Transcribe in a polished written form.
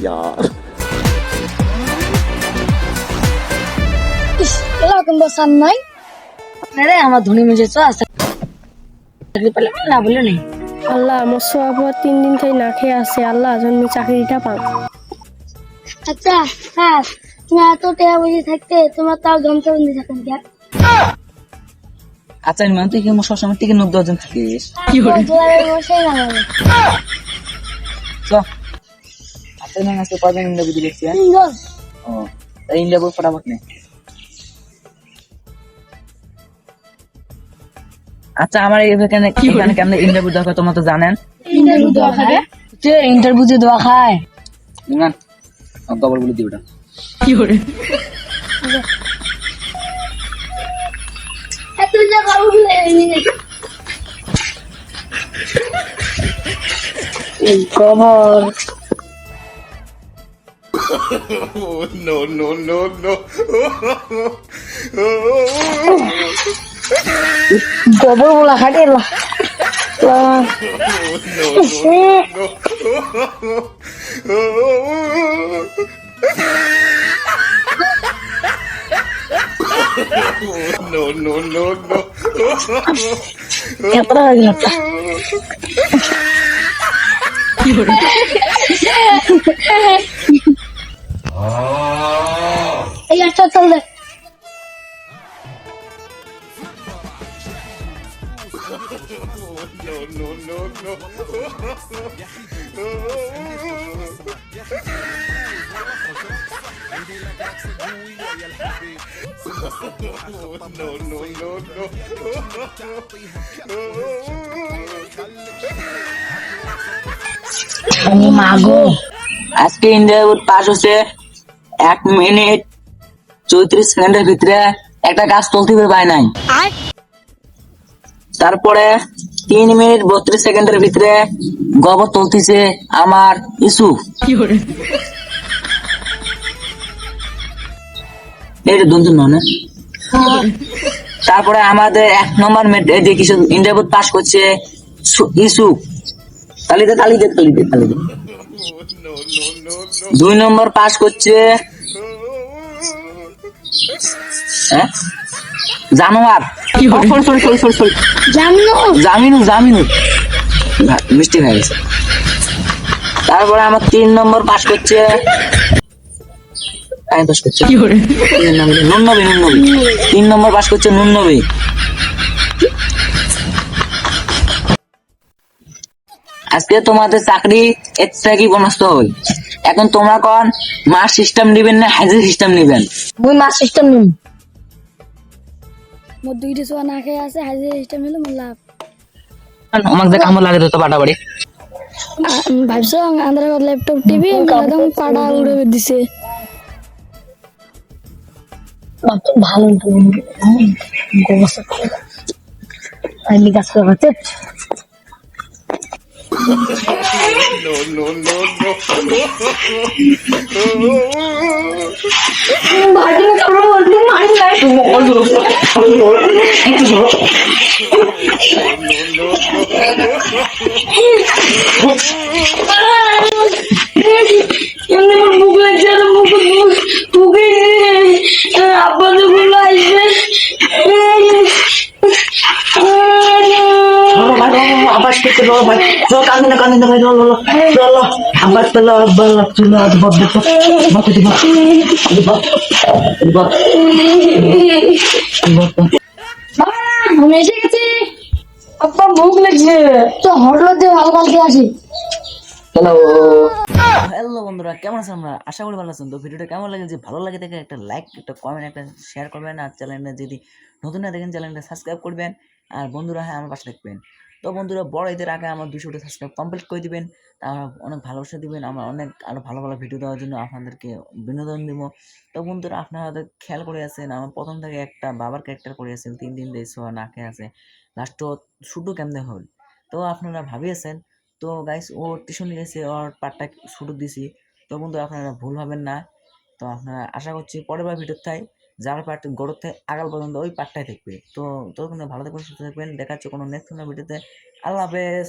यार এরকম বসার নাই আপনারা আমার ধনী মেজে তো আসতে চাকরি পেলে না বলে নেই। আল্লাহ আমার সোয়াবর 3 দিন থেকে না খেয়ে আছে, আল্লাহ জন্য চাকরিটা পান। আচ্ছা হ্যাঁ, তুমি এত টাকা বসে থাকতে তোমার তাও যন্ত্রবন্দি থাকেন কেন? আচ্ছা মানে তুই কি আমার সবসময় থেকে 90 জন থাকিস? বসেই না মানে আচ্ছা না আজকে কয়জন ইন্ডিয়া বুঝে দেখছি? তিনজন। ও তাই ইন্ডিয়া বই ফটাফট নে। আচ্ছা আমার এখানে কেমন ইন্টারভিউ দরকার তোমরা তো জানেন। ইন্টারভিউ দেওয়া খায় ইন্টারভিউ যে দেওয়া খায় না খবর বলে দিই ওটা কি করে এত জায়গা উঠলে খবর no no no no খবর বলা খাটে no no no no no এত রাগ লাগছে এই একটা চল দে no no no no no no আমি মাগো আজকে ইন্টারভিউ পাস হচ্ছে 1 মিনিট 34 সেকেন্ডের ভিতরে একটা কাজ তুলতে পারে নাই। তারপরে 3 মিনিট 32 সেকেন্ডের ভিতরে গোবর তুলতেছে আমার ইসুফ। এটা দুজন নয়। তারপরে আমাদের 1 নম্বর যে কিছু ইন্টারভিউ পাস করছে ইসুফ। তালিতে 2 নম্বর পাস করছে জানোয়ার জামিনু মিষ্টি হয়ে গেছে। তারপরে আমার 3 নম্বর পাস করছে নুননবী 3 নম্বর পাস করছে নুননবী। আজকে তোমাদের চাকরি এক্সট্রা কি বোনাস তো হবে। এখন তোমরা কোন মাস সিস্টেম নেবেন না হাজির সিস্টেম নেবেন? মুই মাস সিস্টেম নিম মোর 2টা সোয়া না খেয়ে আছে, হাজির সিস্টেম হলো মোর লাভ। আমাকে যে কামড় লাগে তো বাড়াবাড়ি ভাবছো আন্ধার ল্যাপটপ টিভি একদম পাড়া উড়ে দিছে। ভালো আমি কাজ করতে no no no no বুক লাগছে বুকে আব্বা গুলো আসবে আবাস করতে ভাই কান্দে ভাই আবাস পেল চুল আমি এসে গেছি আব্বা ভুক লাগছে তো হোটেল দিয়ে ভালো কালকে আসি। হ্যালো বন্ধুরা, কেমন আছেন? আমরা আশা করি ভালো আছেন। তো ভিডিওটা কেমন লাগে, যে ভালো লাগে দেখে একটা লাইক, একটা কমেন্ট, একটা শেয়ার করবেন। আর চ্যানেলটা যদি নতুন না দেখেন চ্যানেলটা সাবস্ক্রাইব করবেন। আর বন্ধুরা হ্যাঁ আমার পাশে থাকবেন। তো বন্ধুরা বড় ঈদের আগে আমার 200টা সাবস্ক্রাইব কমপ্লিট করে দিবেন। তা অনেক ভালোবাসা দিবেন, আমরা অনেক আরও ভালো ভালো ভিডিও দেওয়ার জন্য আপনাদেরকে বিনোদন দিব। তো বন্ধুরা আপনারা খেয়াল করে আছেন, আমার প্রথম থেকে একটা বাবার ক্যারেক্টার করে আছেন, 3 দিন দিয়ে সোয়া না খেয়ে আছে, লাস্টও শুধু কেমনে হল। তো আপনারা ভাবিয়েছেন। তো গাইস ও টিউশন গেছে, ওর পার্টটা শুরু দিছি। তো বন্ধু আপনারা ভুল ভাবেন না। তো আপনারা আশা করছি পরের বার ভিডিও থাই যার পার্ট গড়ত থেকে আগাল পর্যন্ত ওই পার্টটাই থাকবে। তো ততক্ষণ ভালো থাকবেন, সুস্থ থাকবেন। দেখা হচ্ছে কোনো নেক্সট কোনো ভিডিওতে। আল্লাহ হাফেজ।